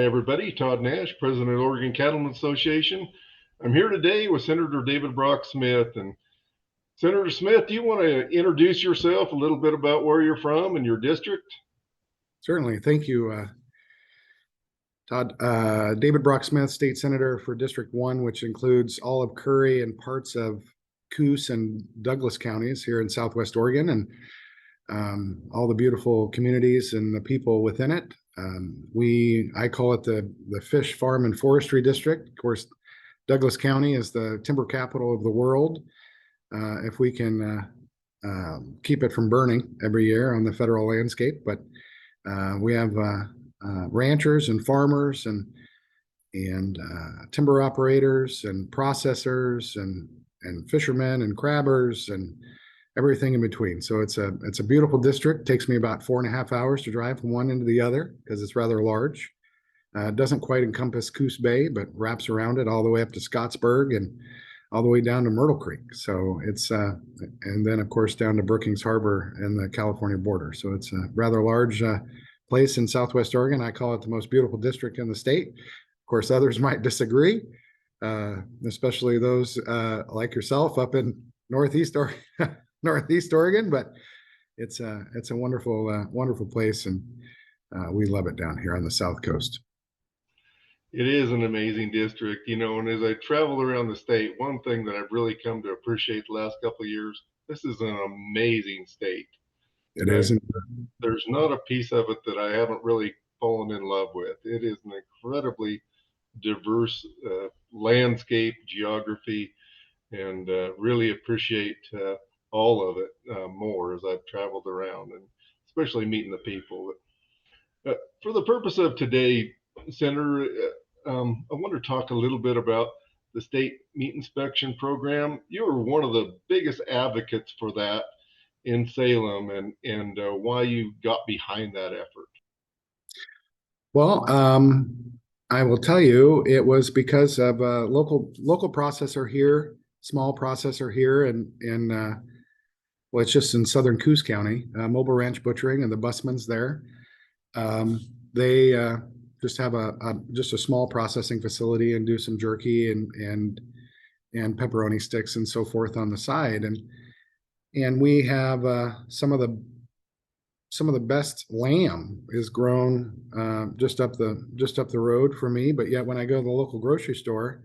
Hey everybody, Todd Nash, President of the Oregon Cattlemen's Association. I'm here today with Senator David Brock Smith. And Senator Smith, do you want to introduce yourself a little bit about where you're from and your district? Certainly. Thank you, Todd. David Brock Smith, State Senator for District 1, which includes all of Curry and parts of Coos and Douglas counties here in Southwest Oregon, and all the beautiful communities and the people within it. I call it the Fish Farm and Forestry District. Of course, Douglas County is the timber capital of the world. If we can keep it from burning every year on the federal landscape, but we have ranchers and farmers and timber operators and processors and fishermen and crabbers and everything in between. So it's a beautiful district. It takes me about 4.5 hours to drive from one end to the other because it's rather large. It doesn't quite encompass Coos Bay, but wraps around it all the way up to Scottsburg and all the way down to Myrtle Creek. So it's and then of course down to Brookings Harbor and the California border. So it's a rather large place in Southwest Oregon. I call it the most beautiful district in the state. Of course, others might disagree, especially those like yourself up in Northeast Oregon. But it's a wonderful place, and we love it down here on the South Coast. It is an amazing district, and as I travel around the state, one thing that I've really come to appreciate the last couple of years, this is an amazing state. It is. There's not a piece of it that I haven't really fallen in love with. It is an incredibly diverse landscape, geography, and really appreciate all of it more as I've traveled around, and especially meeting the people. For the purpose of today, Senator, I want to talk a little bit about the state meat inspection program. You were one of the biggest advocates for that in Salem, and why you got behind that effort. Well, I will tell you, it was because of a local processor here, small processor here, and well, it's just in southern Coos County, Mobile Ranch Butchering and the Busmans there. They just have just a small processing facility and do some jerky and pepperoni sticks and so forth on the side, and we have some of the best lamb is grown just up the road for me. But yet when I go to the local grocery store,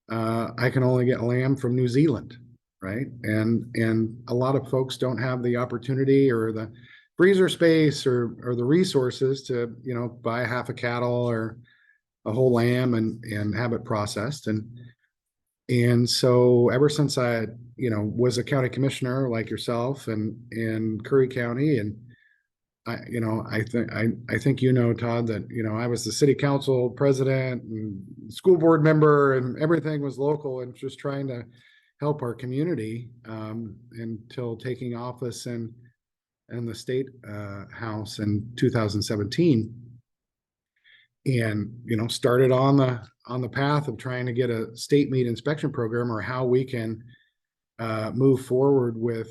I can only get lamb from New Zealand, right? And a lot of folks don't have the opportunity or the freezer space or the resources to buy half a cattle or a whole lamb and have it processed. And so ever since I was a county commissioner like yourself and in Curry County, and I think Todd, that I was the city council president and school board member, and everything was local and just trying to help our community until taking office in the state house in 2017, and started on the path of trying to get a state meat inspection program, or how we can move forward with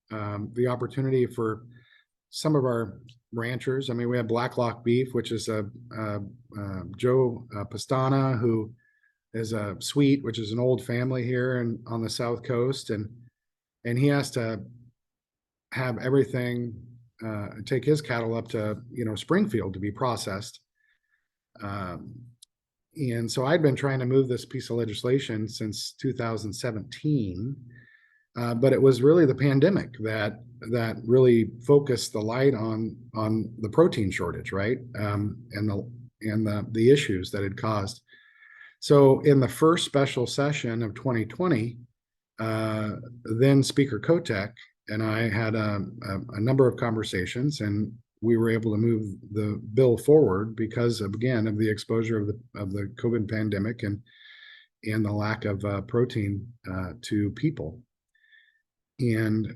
the opportunity for some of our ranchers. I mean, we have Blacklock Beef, which is Joe Pastana, who is a Sweet, which is an old family here and on the South Coast, and he has to have everything, take his cattle up to Springfield to be processed. And so I'd been trying to move this piece of legislation since 2017, but it was really the pandemic that really focused the light on the protein shortage, right? And the issues that it caused. So in the first special session of 2020, then Speaker Kotek and I had a number of conversations, and we were able to move the bill forward because of the exposure of the COVID pandemic and the lack of protein to people. And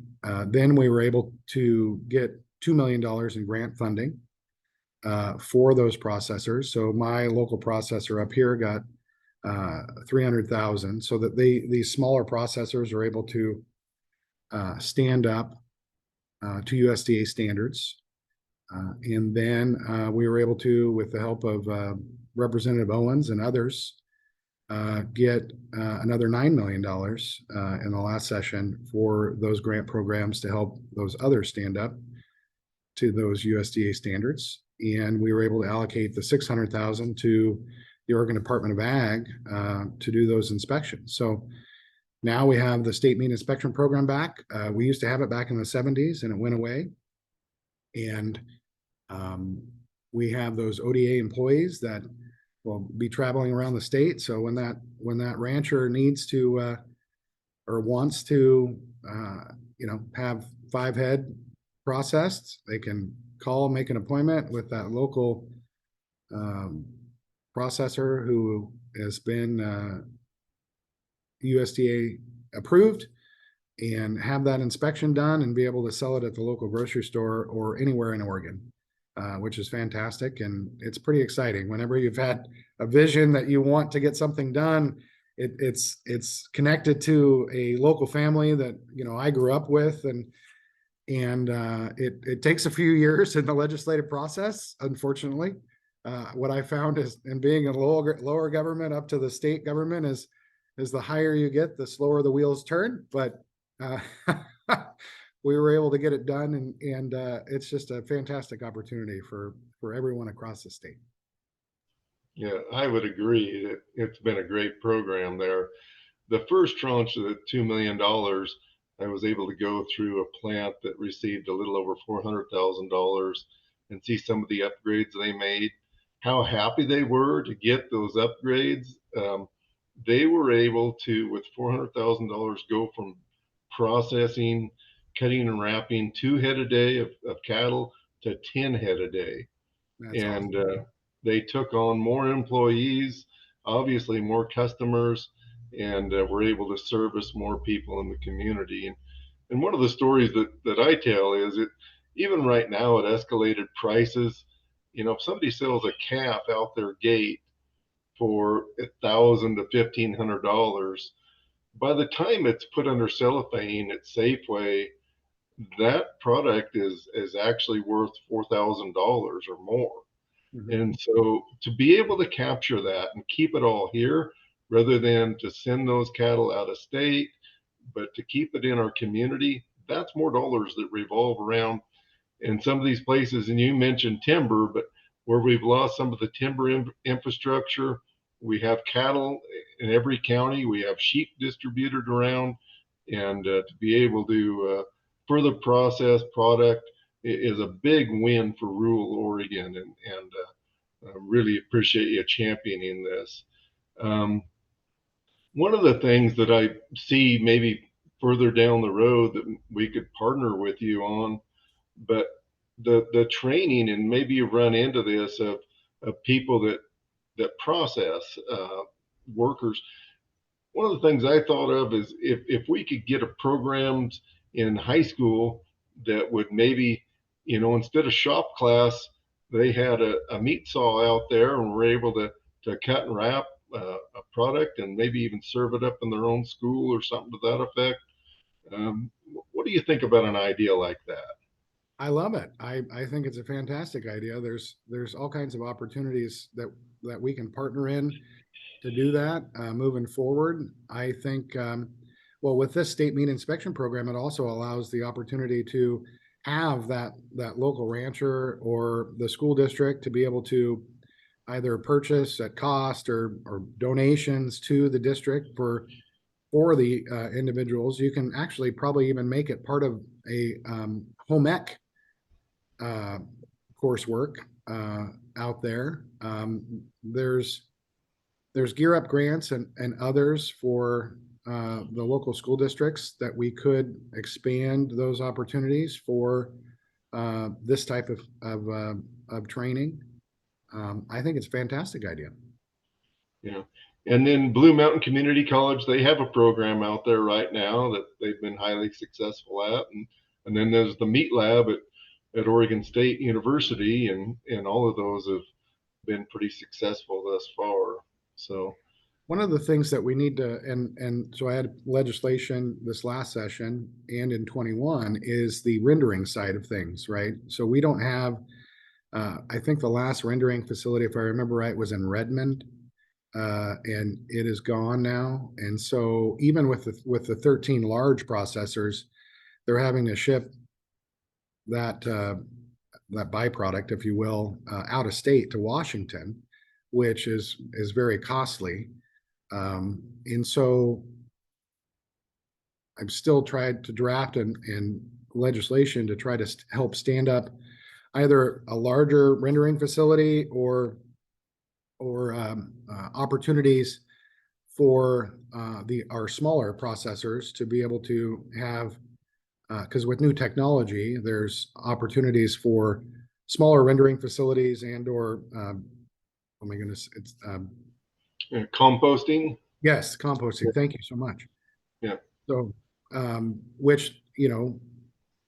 then we were able to get $2 million in grant funding for those processors. So my local processor up here got $300,000, so that these smaller processors are able to stand up to USDA standards. And then we were able to, with the help of Representative Owens and others get another $9 million in the last session for those grant programs to help those others stand up to those USDA standards. And we were able to allocate the 600,000 to the Oregon Department of Ag to do those inspections. So now we have the state meat inspection program back. We used to have it back in the 70s and it went away. And we have those ODA employees that will be traveling around the state. So when that rancher needs to or wants to have 5 head processed, they can call, make an appointment with that local processor who has been USDA approved, and have that inspection done and be able to sell it at the local grocery store or anywhere in Oregon, which is fantastic. And it's pretty exciting. Whenever you've had a vision that you want to get something done, it's connected to a local family that I grew up with, and it takes a few years in the legislative process, unfortunately. What I found is, in being a lower government up to the state government, is the higher you get, the slower the wheels turn. But we were able to get it done, and it's just a fantastic opportunity for everyone across the state. Yeah, I would agree. It's been a great program there. The first tranche of the $2 million, I was able to go through a plant that received a little over $400,000 and see some of the upgrades they made, how happy they were to get those upgrades. They were able to, with $400,000, go from processing, cutting and wrapping 2 head a day of cattle to 10 head a day. That's And awesome. they took on more employees, obviously more customers, and were able to service more people in the community. And one of the stories that I tell is, it even right now at escalated prices, if somebody sells a calf out their gate for $1,000 to $1,500, by the time it's put under cellophane at Safeway, that product is actually worth $4,000 or more. Mhm. And so to be able to capture that and keep it all here, rather than to send those cattle out of state, but to keep it in our community, that's more dollars that revolve around in some of these places. And you mentioned timber, but where we've lost some of the timber infrastructure, we have cattle in every county, we have sheep distributed around, and to be able to further process product is a big win for rural Oregon, and really appreciate you championing this. Um, One of the things that I see maybe further down the road that we could partner with you on, but the training, and maybe you run into this, of people that process workers. One of the things I thought of is, if we could get a programs in high school that would maybe, instead of shop class, they had a meat saw out there and were able to cut and wrap a product and maybe even serve it up in their own school or something to that effect. What do you think about an idea like that? I love it. I think it's a fantastic idea. There's all kinds of opportunities that we can partner in to do that moving forward. I think, well, with this state meat inspection program, it also allows the opportunity to have that local rancher or the school district to be able to either purchase at cost or donations to the district for the individuals. You can actually probably even make it part of a home ec uh, coursework out there. There's Gear Up grants and others for the local school districts that we could expand those opportunities for this type of training. I think it's a fantastic idea. Yeah. And then Blue Mountain Community College, they have a program out there right now that they've been highly successful at. And then there's the Meat Lab at Oregon State University, and all of those have been pretty successful thus far. So, One of the things that we need to, and so I had legislation this last session and in 21, is the rendering side of things, right? So we don't have I think the last rendering facility, if I remember right, was in Redmond, and it is gone now. And so even with the 13 large processors, they're having to ship that that byproduct, if you will, out of state to Washington, which is very costly. And so I've still tried to draft and legislation to try to help stand up either a larger rendering facility or opportunities for the our smaller processors to be able to have, because with new technology, there's opportunities for smaller rendering facilities and or oh my goodness, it's Composting. yes, composting. Thank you so much. Yeah. So, which, you know,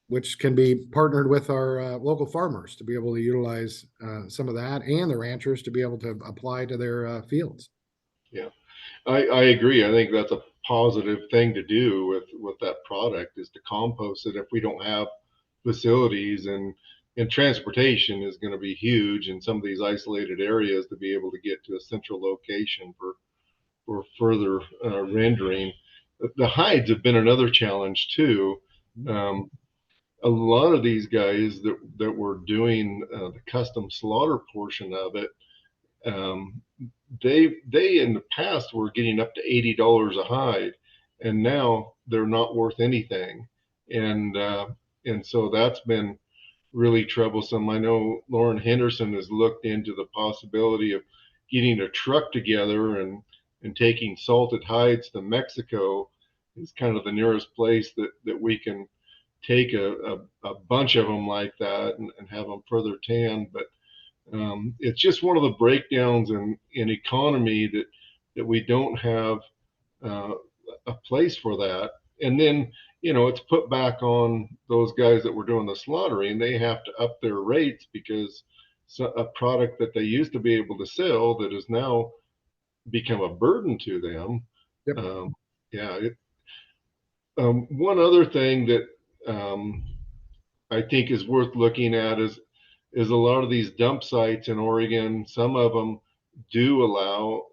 which can be partnered with our local farmers to be able to utilize some of that, and the ranchers to be able to apply to their fields. Yeah. I agree. I think that's a positive thing to do with that product is to compost it if we don't have facilities, and transportation is going to be huge in some of these isolated areas to be able to get to a central location for further rendering. The hides have been another challenge too. Um, a lot of these guys that were doing the custom slaughter portion of it, um, they in the past were getting up to $80 a hide, and now they're not worth anything, and so that's been really troublesome. I know Lauren Henderson has looked into the possibility of getting a truck together and taking salted hides to Mexico is kind of the nearest place that we can take a bunch of them like that and have them further tanned. But it's just one of the breakdowns in economy that we don't have uh, a place for that. And then, it's put back on those guys that were doing the slaughtering. They have to up their rates because a product that they used to be able to sell that has now become a burden to them. Yep, Um, yeah. One other thing that um, I think is worth looking at is a lot of these dump sites in Oregon. Some of them do allow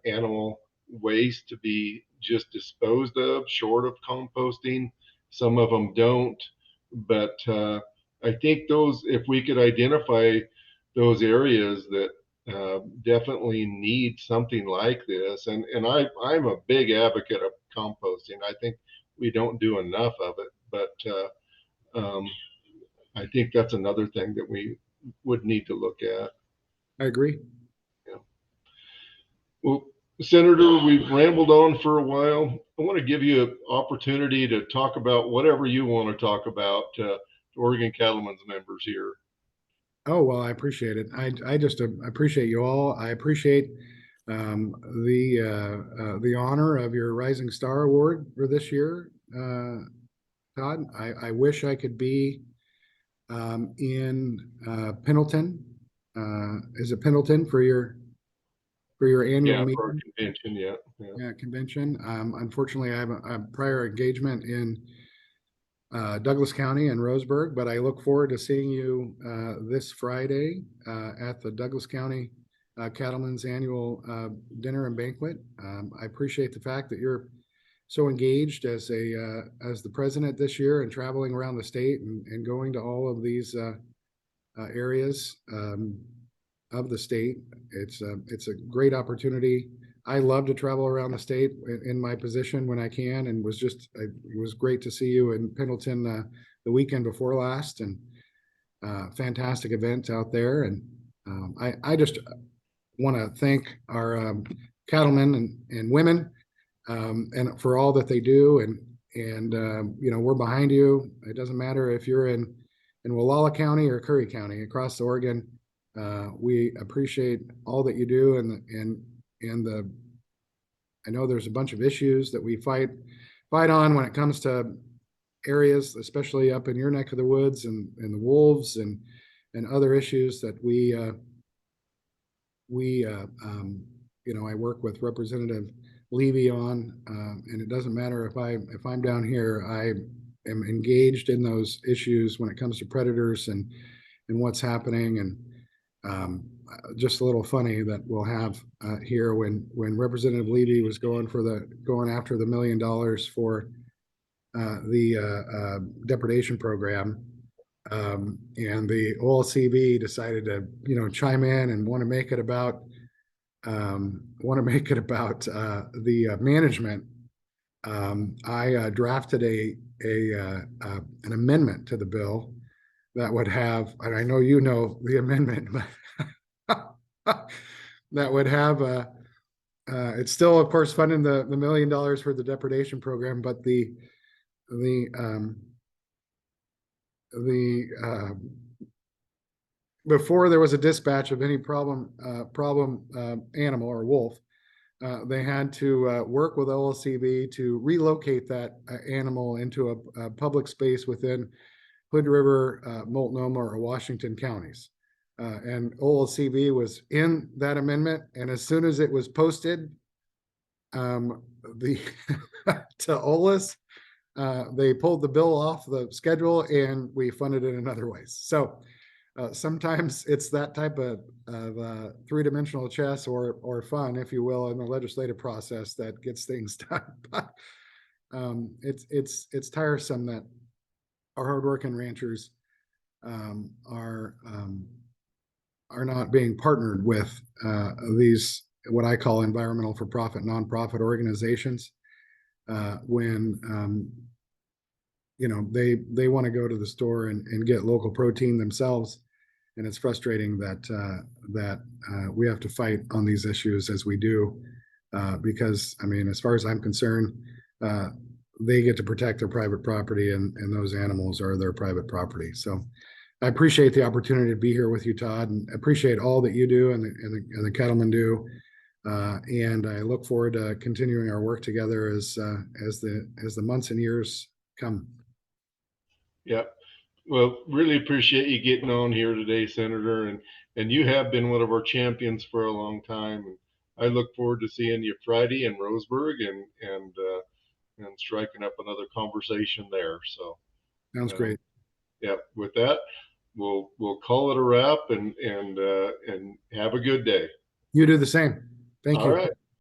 animal waste to be just disposed of, short of composting. Some of them don't, but I think those, if we could identify those areas that definitely need something like this, and I'm a big advocate of composting. I think we don't do enough of it, but I think that's another thing that we would need to look at. I agree. Yeah. Well, Senator, we've rambled on for a while. I want to give you an opportunity to talk about whatever you want to talk about to Oregon Cattlemen's members here. Oh, well, I appreciate it. I just appreciate you all. I appreciate um, the honor of your Rising Star Award for this year, Todd. I wish I could be in Pendleton. Is it Pendleton for your annual Yeah, for our meeting? convention. Yeah, yeah. Yeah, convention. Unfortunately, I have a prior engagement in Douglas County and Roseburg, but I look forward to seeing you this Friday at the Douglas County Cattlemen's annual dinner and banquet. I appreciate the fact that you're so engaged as the president this year and traveling around the state and going to all of these areas of the state. It's a great opportunity. I love to travel around the state in my position when I can, and it was great to see you in Pendleton the weekend before last, and fantastic event out there. And I just want to thank our cattlemen and women, and for all that they do. And we're behind you. It doesn't matter if you're in Wallala County or Curry County across Oregon. We appreciate all that you do, and the I know there's a bunch of issues that we fight on when it comes to areas, especially up in your neck of the woods and the wolves and other issues that I work with Representative Levy on, and it doesn't matter if I'm down here, I am engaged in those issues when it comes to predators and what's happening. Just a little funny that we'll have here when Representative Levy was going after the $1 million for the depredation program, and the OLCV decided to chime in and want to make it about the management. I drafted an amendment to the bill that would have, and I know you know the amendment, but that would have it's still, of course, funding the $1 million for the depredation program, but the before there was a dispatch of any problem animal or wolf, they had to work with OLCV to relocate that animal into a public space within Hood River, Multnomah, or Washington counties. And OLCV was in that amendment, and as soon as it was posted the to OLS, they pulled the bill off the schedule, and we funded it in other ways. So sometimes it's that type of three-dimensional chess or fun, if you will, in the legislative process that gets things done. But it's tiresome that our hardworking ranchers are not being partnered with these what I call environmental for-profit nonprofit organizations when they want to go to the store and get local protein themselves, and it's frustrating that we have to fight on these issues as we do, because I mean, as far as I'm concerned, they get to protect their private property, and those animals are their private property. So I appreciate the opportunity to be here with you, Todd, and appreciate all that you do and the cattlemen do. And I look forward to continuing our work together as the months and years come. Yeah. Well, really appreciate you getting on here today, Senator, and you have been one of our champions for a long time. And I look forward to seeing you Friday in Roseburg and striking up another conversation there. So, Sounds um, great. yeah. With that, we'll call it a wrap and have a good day. You do the same. Thank All you. right.